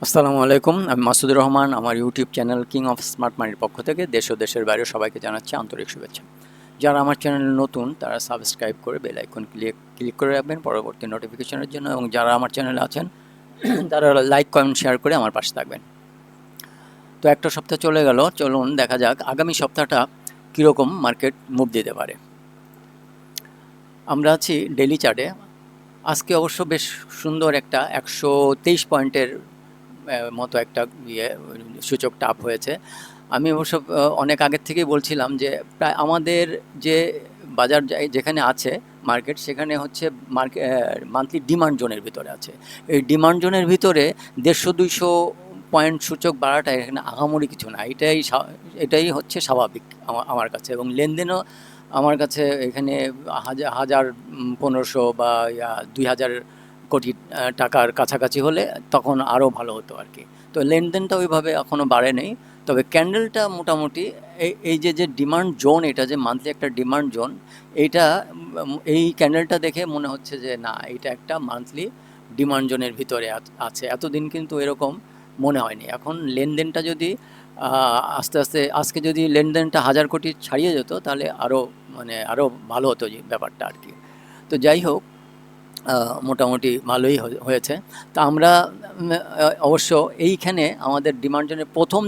আসসালামু আলাইকুম। আমি মাসুদুর রহমান। আমার YouTube channel king of smart মানির পক্ষ থেকে দেশ ও দেশের বাইরে সবাইকে জানাচ্ছি আন্তরিক শুভেচ্ছা। যারা আমার চ্যানেলে নতুন তারা সাবস্ক্রাইব করে বেল আইকন ক্লিক করে রাখবেন পরবর্তী নোটিফিকেশনের জন্য, এবং যারা আমার চ্যানেলে আছেন তারা লাইক কমেন্ট শেয়ার করে আমার পাশে থাকবেন। তো একটা সপ্তাহ চলে গেল, চলুন দেখা যাক আগামী সপ্তাহটা কীরকম মার্কেট মুভ দিতে পারে। আমরা আছি ডেইলি চার্টে। আজকে অবশ্য বেশ সুন্দর একটা 123 পয়েন্টের মতো একটা সূচকটা আপ হয়েছে। আমি অবশ্য অনেক আগের থেকেই বলছিলাম যে প্রায় আমাদের যে বাজার যেখানে আছে মার্কেট, সেখানে হচ্ছে মান্থলি ডিমান্ড জোনের ভিতরে আছে। এই ডিমান্ড জোনের ভিতরে 150-200 পয়েন্ট সূচক বাড়াটা এখানে আহামরি কিছু না, এটাই হচ্ছে স্বাভাবিক আমার কাছে। এবং লেনদেনও আমার কাছে এখানে 1500 বা 2000 কোটি টাকার কাছাকাছি হলে তখন আরও ভালো হতো আর কি। তো লেনদেনটা ওইভাবে এখনও বাড়ে নেই, তবে ক্যান্ডেলটা মোটামুটি এই যে ডিমান্ড জোন, এটা যে মান্থলি একটা ডিমান্ড জোন, এইটা এই ক্যান্ডেলটা দেখে মনে হচ্ছে যে না, এটা একটা মান্থলি ডিমান্ড জোনের ভিতরে আছে। এতদিন কিন্তু এরকম মনে হয়নি। এখন লেনদেনটা যদি আস্তে আস্তে আজকে যদি লেনদেনটা 1000 কোটি ছাড়িয়ে যেত তাহলে আরও ভালো হতো যে ব্যাপারটা আর কি। তো যাই হোক, মোটামুটি ভালোই হয়েছে। তা আমরা অবশ্য এইখানে আমাদের ডিমান্ড জোনের প্রথম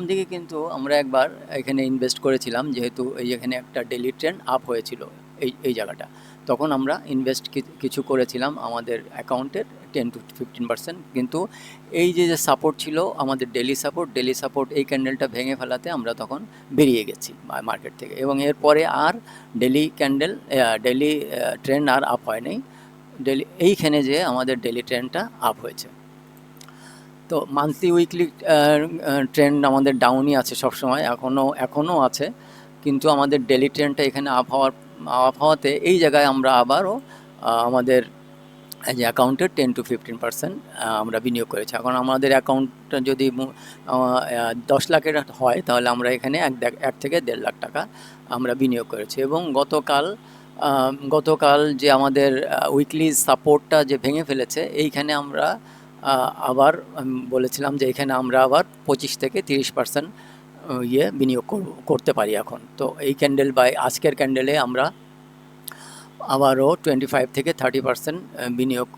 দিকে কিন্তু আমরা একবার এখানে ইনভেস্ট করেছিলাম, যেহেতু এখানে একটা ডেইলি ট্রেন্ড আপ হয়েছিল এই জায়গাটা। তখন আমরা ইনভেস্ট কিছু করেছিলাম আমাদের অ্যাকাউন্টের 10-15%। কিন্তু এই যে সাপোর্ট ছিল আমাদের ডেইলি সাপোর্ট, এই ক্যান্ডেলটা ভেঙে ফেলাতে আমরা তখন বেরিয়ে গেছি মার্কেট থেকে, এবং এরপরে আর ডেইলি ট্রেন্ড আর আপ হয়নি। এইখানে যে আমাদের ডেইলি ট্রেন্ডটা আপ হয়েছে। তো মান্থলি উইকলি ট্রেন্ড আমাদের ডাউনই আছে সবসময়, এখনও আছে, কিন্তু আমাদের ডেইলি ট্রেন্ডটা এখানে আপ হওয়াতে এই জায়গায় আমরা আবারও আমাদের যে অ্যাকাউন্টের 10-15% আমরা বিনিয়োগ করেছি। এখন আমাদের অ্যাকাউন্টটা যদি 10 লাখের হয় তাহলে আমরা এখানে 1 থেকে 1.5 লাখ টাকা আমরা বিনিয়োগ করেছি। এবং গতকাল যে আমাদের উইকলি সাপোর্টটা যে ভেঙে ফেলেছে, এইখানে আমরা আবার বলেছিলাম যে এখানে আমরা আবার 25-30% বিনিয়োগ করতে পারি এখন। তো এই ক্যান্ডেল বা আজকের ক্যান্ডেলে আমরা আবারও 25-30% বিনিয়োগ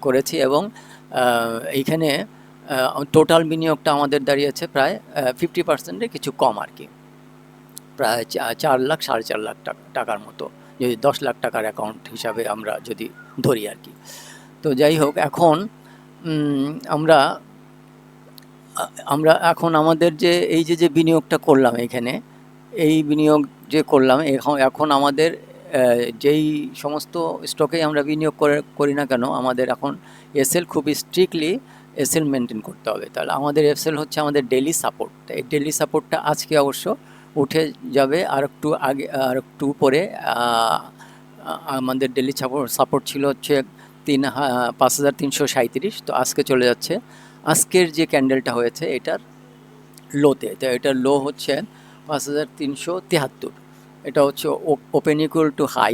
করেছি, এবং এইখানে টোটাল বিনিয়োগটা আমাদের দাঁড়িয়েছে প্রায় 50%-এর কিছু কম আর কি, প্রায় 4 লাখ 4.5 লাখ টাকার মতো, যদি 10 লাখ টাকার অ্যাকাউন্ট হিসাবে আমরা যদি ধরি আর কি। তো যাই হোক, এখন আমরা এখন আমাদের যে এই যে বিনিয়োগটা করলাম এখানে, এই বিনিয়োগ যে করলাম এখন আমাদের যেই সমস্ত স্টকেই আমরা বিনিয়োগ করি না কেন, আমাদের এখন এসএল খুবই স্ট্রিক্টলি এসএল মেনটেন করতে হবে। তাহলে আমাদের এসএল হচ্ছে আমাদের ডেইলি সাপোর্ট। এই ডেইলি সাপোর্টটা আজকে অবশ্য উঠে যাবে আর একটু পরে। আমাদের ডেইলি সাপোর্ট ছিল হচ্ছে 5337, তো আজকে চলে যাচ্ছে। আজকের যে ক্যান্ডেলটা হয়েছে এটার লোতে, তো এটার লো হচ্ছে 5373। এটা হচ্ছে ওপেন ইকুয়াল টু হাই।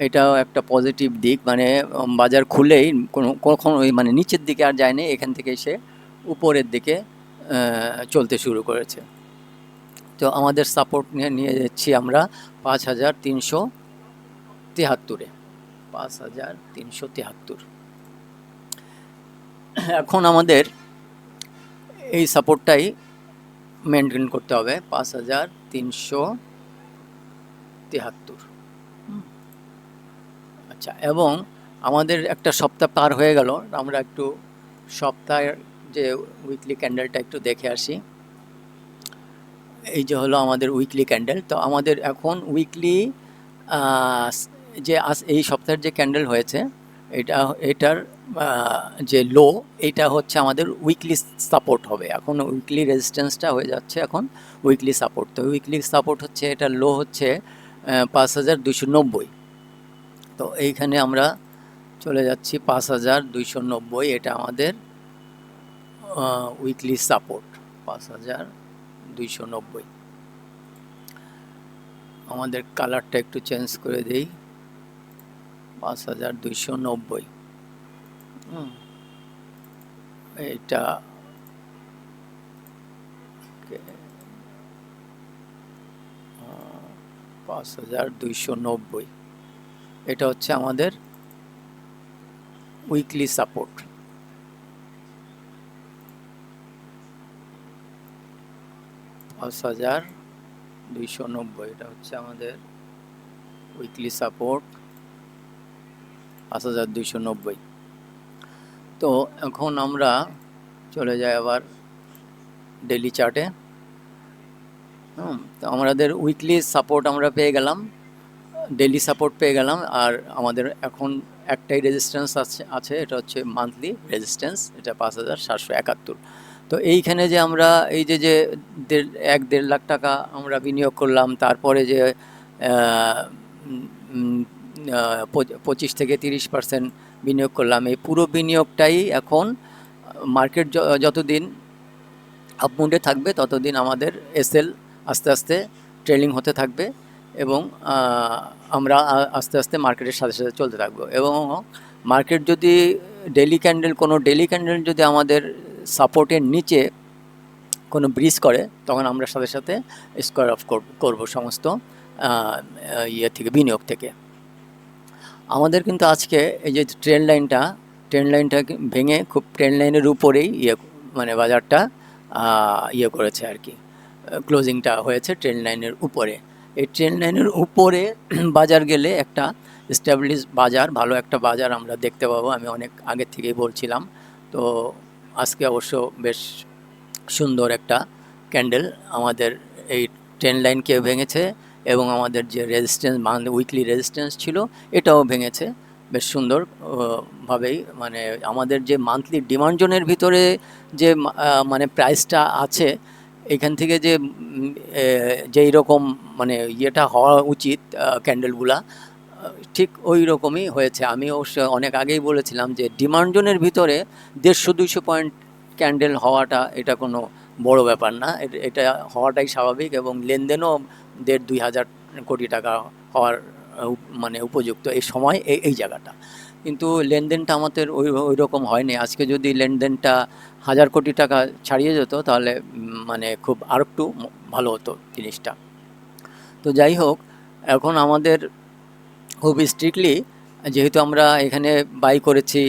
এটাও একটা পজিটিভ দিক, মানে বাজার খুলেই কখনো মানে নিচের দিকে আর যায়নি, এখান থেকে এসে উপরের দিকে চলতে শুরু করেছে। তো আমাদের সাপোর্ট নিয়ে যাচ্ছি আমরা 5373-এ, 5373। এখন আমাদের এই সাপোর্টটাই মেনটেন করতে হবে, 5373। আচ্ছা, এবং আমাদের একটা সপ্তাহ পার হয়ে গেল, আমরা একটু সপ্তাহের যে উইকলি ক্যান্ডেলটা একটু দেখে আসি। এই যে হলো আমাদের উইকলি ক্যান্ডেল। তো আমাদের এখন উইকলি যে এই সপ্তাহের যে ক্যান্ডেল হয়েছে, এটার যে লো, এটা হচ্ছে আমাদের উইকলি সাপোর্ট হবে। এখন উইকলি রেজিস্ট্যান্সটা হয়ে যাচ্ছে এখন উইকলি সাপোর্ট। তো উইকলি সাপোর্ট হচ্ছে, এটার লো হচ্ছে 5290। তো এইখানে আমরা চলে যাচ্ছি 5290, এটা আমাদের উইকলি সাপোর্ট 5290। আমাদের কালারটা একটু চেঞ্জ করে দেই, 5290। হুম, এটা 5290, এটা হচ্ছে আমাদের উইকলি সাপোর্ট। 5290, এটা হচ্ছে আমাদের উইকলি সাপোর্ট 5290। তো এখন আমরা চলে যাই আবার ডেইলি চার্টে। তো আমাদের উইকলি সাপোর্ট আমরা পেয়ে গেলাম, ডেইলি সাপোর্ট পেয়ে গেলাম, আর আমাদের এখন একটাই রেজিস্ট্যান্স আছে, এটা হচ্ছে মান্থলি রেজিস্ট্যান্স, এটা 5771। তো এইখানে যে আমরা এই যে 1-1.5 লাখ টাকা আমরা বিনিয়োগ করলাম, তারপরে যে 25 থেকে 30% বিনিয়োগ করলাম, এই পুরো বিনিয়োগটাই এখন মার্কেট যতদিন আপমুডে থাকবে ততদিন আমাদের এসএল আস্তে আস্তে ট্রেলিং হতে থাকবে, এবং আমরা আস্তে আস্তে মার্কেটের সাথে সাথে চলতে থাকবো। এবং মার্কেট যদি কোনো ডেলি ক্যান্ডেল যদি আমাদের সাপোর্টের নিচে কোনো ব্রিজ করে, তখন আমরা সাথে সাথে স্কোয়ার অফ করব সমস্ত ইয়ে থেকে, বিনিয়োগ থেকে। আমাদের কিন্তু আজকে এই যে ট্রেন্ড লাইনটা ভেঙে খুব ট্রেন্ড লাইনের উপরেই মানে বাজারটা ইয়ে করেছে আর কি, ক্লোজিংটা হয়েছে ট্রেন্ড লাইনের উপরে। এই ট্রেন্ড লাইনের উপরে বাজার গেলে একটা এস্টাবলিশ বাজার, ভালো একটা বাজার আমরা দেখতে পাবো, আমি অনেক আগের থেকেই বলছিলাম। তো আজকে অবশ্য বেশ সুন্দর একটা ক্যান্ডেল আমাদের এই ট্রেন্ড লাইনকে ভেঙেছে, এবং আমাদের যে রেজিস্ট্যান্স, উইকলি রেজিস্ট্যান্স ছিল, এটাও ভেঙেছে বেশ সুন্দর ভাবেই। মানে আমাদের যে মান্থলি ডিমান্ড জোনের ভিতরে যে মানে প্রাইসটা আছে, এখান থেকে যে যেই রকম মানে ইয়েটা হওয়া উচিত ক্যান্ডেলগুলা, ঠিক ওই রকমই হয়েছে। আমি অবশ্য অনেক আগেই বলেছিলাম যে ডিমান্ড জোনের ভিতরে 150-200 পয়েন্ট ক্যান্ডেল হওয়াটা এটা কোনো বড় ব্যাপার না, এটা হওয়াটাই স্বাভাবিক, এবং লেনদেনও 1.5-2 হাজার কোটি টাকা হওয়ার মানে উপযুক্ত এই সময় এই জায়গাটা। কিন্তু লেনদেনটা আমাদের ওই রকম হয়নি। আজকে যদি লেনদেনটা 1000 কোটি টাকা ছাড়িয়ে যেত, তাহলে মানে খুব আর একটু ভালো হতো জিনিসটা। তো যাই হোক, এখন আমাদের খুব স্ট্রিক্টলি, যেহেতু আমরা এখানে বাই করেছি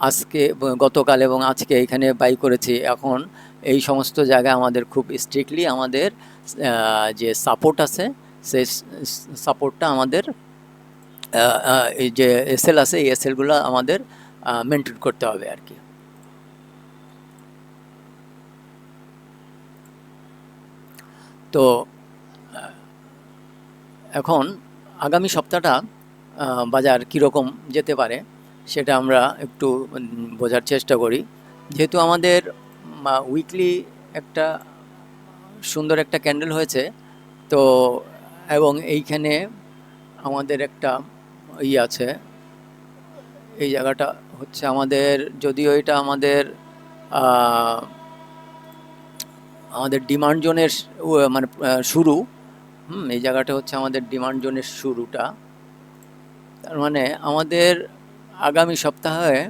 আজকে, গতকাল এবং আজকে এখানে বাই করেছি, এখন এই সমস্ত জায়গায় আমাদের খুব স্ট্রিক্টলি আমাদের যে সাপোর্ট আছে, সেই সাপোর্টটা আমাদের, এই যে এসএল আছে, এই এসএলগুলো আমাদের মেনটেন করতে হবে আর কি। তো এখন আগামী সপ্তাহটা বাজার কীরকম যেতে পারে সেটা আমরা একটু বোঝার চেষ্টা করি। যেহেতু আমাদের উইকলি একটা সুন্দর একটা ক্যান্ডেল হয়েছে, তো এবং এইখানে আমাদের একটা আছে, এই জায়গাটা হচ্ছে আমাদের, যদিও এটা আমাদের ডিমান্ড জোনের মানে শুরু, এই জায়গাটা হচ্ছে আমাদের ডিমান্ড জোনের শুরুটা। তার মানে আমাদের আগামী সপ্তাহে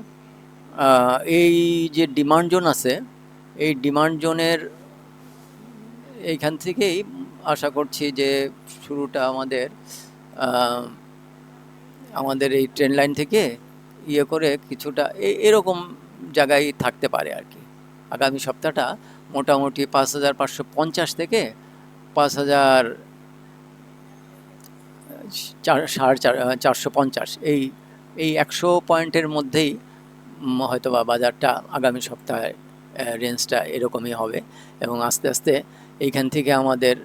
এই যে ডিমান্ড জোন আছে, এই ডিমান্ড জোনের এইখান থেকেই আশা করছি যে শুরুটা আমাদের এই ট্রেন লাইন থেকে ইয়ে করে কিছুটা এরকম জায়গায় থাকতে পারে আর কি। আগামী সপ্তাহটা মোটামুটি 5550 থেকে 5450, এই 100 পয়েন্টের মধ্যেই হয়তো বা বাজারটা আগামী সপ্তাহে রেঞ্জটা এরকমই হবে। এবং আস্তে আস্তে এইখান থেকে আমাদের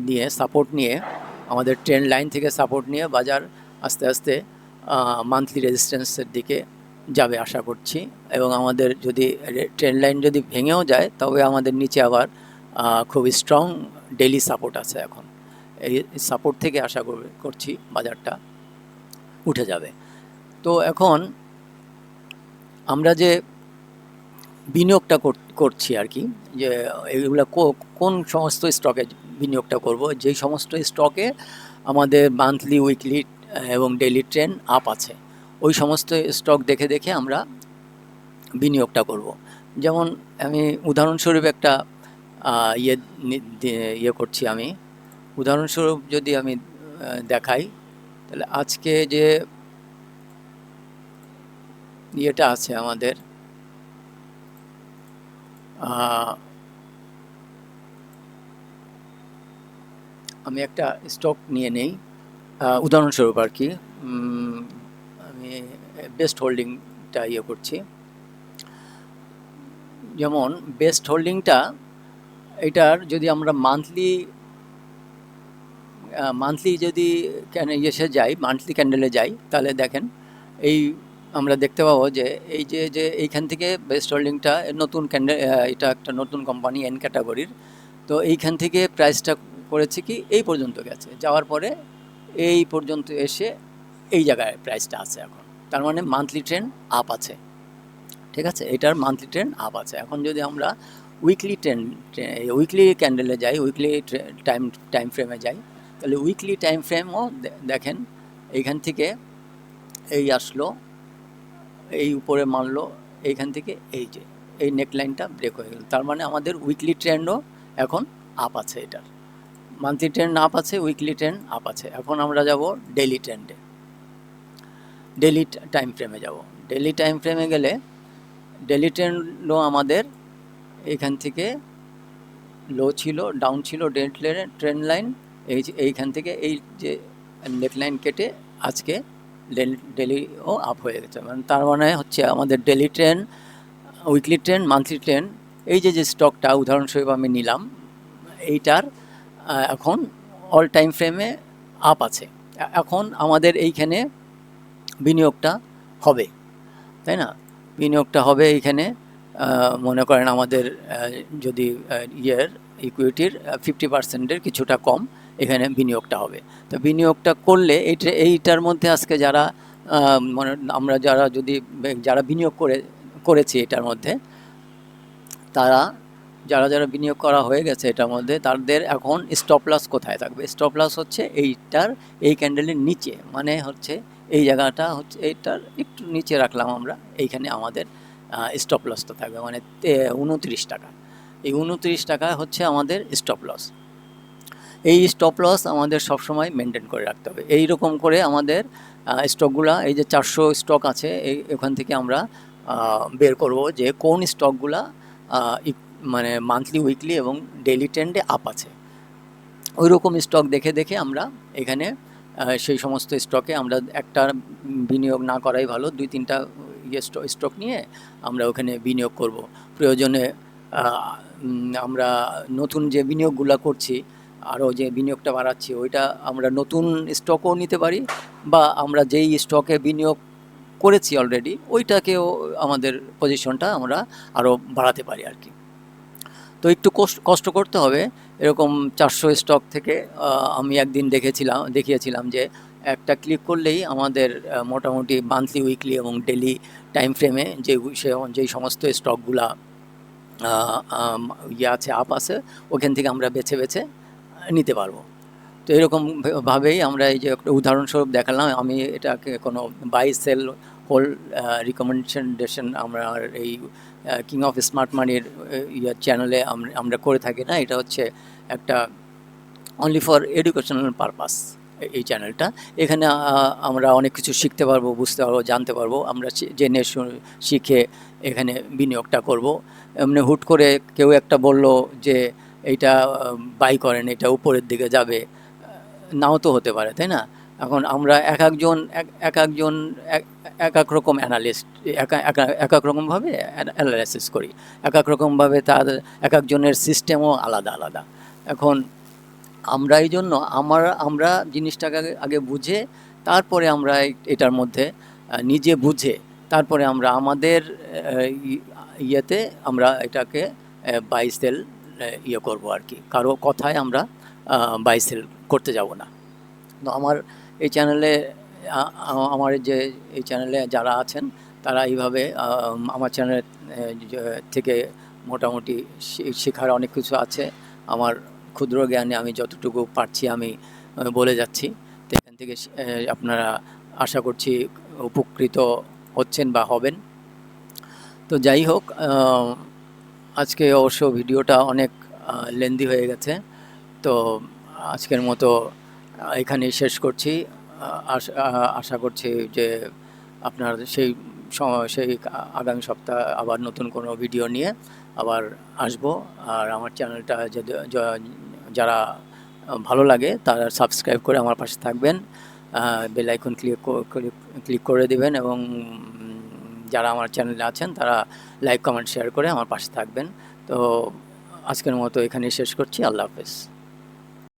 নিয়ে সাপোর্ট নিয়ে, আমাদের ট্রেন্ড লাইন থেকে সাপোর্ট নিয়ে বাজার আস্তে আস্তে মান্থলি রেজিস্ট্যান্সের দিকে যাবে আশা করছি। এবং আমাদের যদি ট্রেন্ড লাইন যদি ভেঙেও যায়, তবে আমাদের নিচে আবার খুব স্ট্রং ডেইলি সাপোর্ট আছে। এখন এই সাপোর্ট থেকে আশা করছি বাজারটা উঠে যাবে। তো এখন আমরা যে বিনিয়োগটা করছি আর কি, যে এগুলো কোন সমস্ত স্টকে বিনিয়োগটা করব, যেই সমস্ত স্টকে আমাদের মান্থলি, উইকলি এবং ডেইলি ট্রেন্ড আপ আছে, ওই সমস্ত স্টক দেখে দেখে আমরা বিনিয়োগটা করব। যেমন আমি উদাহরণস্বরূপ একটা ইয়ে করছি আমি, উদাহরণস্বরূপ যদি আমি দেখাই, তাহলে আজকে যে ইয়েটা আছে আমাদের, আমি একটা স্টক নিয়ে নেই উদাহরণস্বরূপ আর কি। আমি বেস্ট হোল্ডিংটা ইয়ে করছি। যেমন বেস্ট হোল্ডিংটা, এটার যদি আমরা মান্থলি যদি ইয়েসে যাই, মান্থলি ক্যান্ডেলে যাই, তাহলে দেখেন এই আমরা দেখতে পাবো যে এই যে এইখান থেকে বেস্ট হোল্ডিংটা নতুন ক্যান্ডেল, এটা একটা নতুন কোম্পানি এন ক্যাটাগরির। তো এইখান থেকে প্রাইসটা করেছে কি এই পর্যন্ত গেছে, যাওয়ার পরে এই পর্যন্ত এসে এই জায়গায় প্রাইসটা আছে এখন। তার মানে মান্থলি ট্রেন্ড আপ আছে, ঠিক আছে, এটার মান্থলি ট্রেন্ড আপ আছে। এখন যদি আমরা উইকলি ক্যান্ডেলে যাই, উইকলি টাইম ফ্রেমে যাই, তাহলে উইকলি টাইম ফ্রেমও দেখেন এইখান থেকে এই আসলো, এই উপরে মারলো, এইখান থেকে এই যে এই নেকলাইনটা ব্রেক হয়ে গেল। তার মানে আমাদের উইকলি ট্রেন্ডও এখন আপ আছে, এটার মান্থলি ট্রেন্ড আপ আছে, উইকলি ট্রেন্ড আপ আছে। এখন আমরা যাব ডেইলি ট্রেন্ডে, ডেইলি টাইম ফ্রেমে যাব। ডেইলি টাইম ফ্রেমে গেলে ডেইলি ট্রেন্ডও আমাদের এইখান থেকে লো ছিল, ডাউন ছিল ট্রেন্ড লাইন, এইখান থেকে এই যে নেকলাইন কেটে আজকে ডেইলিও আপ হয়ে গেছে। মানে তার মানে হচ্ছে আমাদের daily trend, weekly trend, monthly trend, এই যে স্টকটা উদাহরণস্বরূপ আমি নিলাম, এইটার এখন অল টাইম ফ্রেমে আপ আছে। এখন আমাদের এইখানে বিনিয়োগটা হবে, তাই না? বিনিয়োগটা হবে এইখানে, মনে করেন আমাদের যদি ইকুইটির 50%-এর কিছুটা কম এখানে বিনিয়োগটা হবে। তো বিনিয়োগটা করলে এইটার মধ্যে আজকে যারা আমরা যারা বিনিয়োগ করেছি এটার মধ্যে, যারা বিনিয়োগ করা হয়ে গেছে এটার মধ্যে, তাদের এখন স্টপ লস কোথায় থাকবে? স্টপ লস হচ্ছে এই ক্যান্ডেলের নিচে, মানে হচ্ছে এই জায়গাটা হচ্ছে এইটার একটু নিচে রাখলাম আমরা, এইখানে আমাদের স্টপ লসটা থাকবে, মানে 29 টাকা। এই 29 টাকা হচ্ছে আমাদের স্টপ লস। এই স্টপ লস আমাদের সবসময় মেনটেন করে রাখতে হবে। এই রকম করে আমাদের স্টকগুলা, এই যে 400 স্টক আছে, এখান থেকে আমরা বের করব যে কোন স্টকগুলা মানে মান্থলি, উইকলি এবং ডেইলি ট্রেন্ডে আপ আছে। ওই রকম স্টক দেখে দেখে আমরা এখানে সেই সমস্ত স্টকে আমরা একটা বিনিয়োগ না করাই ভালো, 2-3টা স্টক নিয়ে আমরা ওখানে বিনিয়োগ করব। প্রয়োজনে আমরা নতুন যে বিনিয়োগগুলো করছি, আরও যে বিনিয়োগটা বাড়াচ্ছি, ওইটা আমরা নতুন স্টকও নিতে পারি, বা আমরা যেই স্টকে বিনিয়োগ করেছি অলরেডি ওইটাকেও আমাদের পজিশনটা আমরা আরও বাড়াতে পারি আর কি। তো একটু কষ্ট করতে হবে। এরকম 400 স্টক থেকে আমি একদিন দেখিয়েছিলাম যে একটা ক্লিক করলেই আমাদের মোটামুটি মান্থলি, উইকলি এবং ডেলি টাইম ফ্রেমে যেই সমস্ত স্টকগুলা আছে, আপ আছে, ওখান থেকে আমরা বেছে বেছে নিতে পারবো। তো এরকম ভাবেই আমরা এই যে একটা উদাহরণস্বরূপ দেখালাম, আমি এটাকে কোনো বাই সেল হোল্ড রিকমেন্ডেশন আমরা এই কিং অফ স্মার্ট মানির চ্যানেলে আমরা করে থাকি না। এটা হচ্ছে একটা অনলি ফর এডুকেশনাল পারপাস এই চ্যানেলটা। এখানে আমরা অনেক কিছু শিখতে পারবো, বুঝতে পারবো, জানতে পারবো। আমরা জেনে শিখে এখানে বিনিয়োগটা করব। এমনি হুট করে কেউ একটা বলল যে এইটা বাই করেন, এটা উপরের দিকে যাবে, নাও তো হতে পারে, তাই না? এখন আমরা এক এক রকম অ্যানালিস্ট, এক এক রকমভাবে অ্যানালাইসিস করি, এক এক রকমভাবে তাদের এক একজনের সিস্টেমও আলাদা আলাদা। এখন আমরা এই জন্য আমরা জিনিসটাকে আগে বুঝে তারপরে আমরা এটার মধ্যে নিজে বুঝে তারপরে আমরা আমাদের ইয়েতে আমরা এটাকে বাই সেল করবো আর কি। কারো কথায় আমরা বাই সেল করতে যাব না। তো আমার এই চ্যানেলে যারা আছেন তারা এইভাবে আমার চ্যানেল থেকে মোটামুটি শেখার অনেক কিছু আছে। আমার ক্ষুদ্র জ্ঞানে আমি যতটুকু পারছি আমি বলে যাচ্ছি। তো এখান থেকে আপনারা আশা করছি উপকৃত হচ্ছেন বা হবেন। তো যাই হোক, আজকে অবশ্য ভিডিওটা অনেক লেন্দি হয়ে গেছে। তো আজকের মতো এখানেই শেষ করছি। আশা করছি যে আপনার সেই আগামী সপ্তাহ আবার নতুন কোনো ভিডিও নিয়ে আবার আসব। আর আমার চ্যানেলটা যারা ভালো লাগে তারা সাবস্ক্রাইব করে আমার পাশে থাকবেন, বেল আইকন ক্লিক করে দিবেন, এবং যারা আমার চ্যানেলে আছেন তারা লাইক কমেন্ট শেয়ার করে আমার পাশে থাকবেন। তো আজকের মতো এখানেই শেষ করছি। আল্লাহ হাফেজ।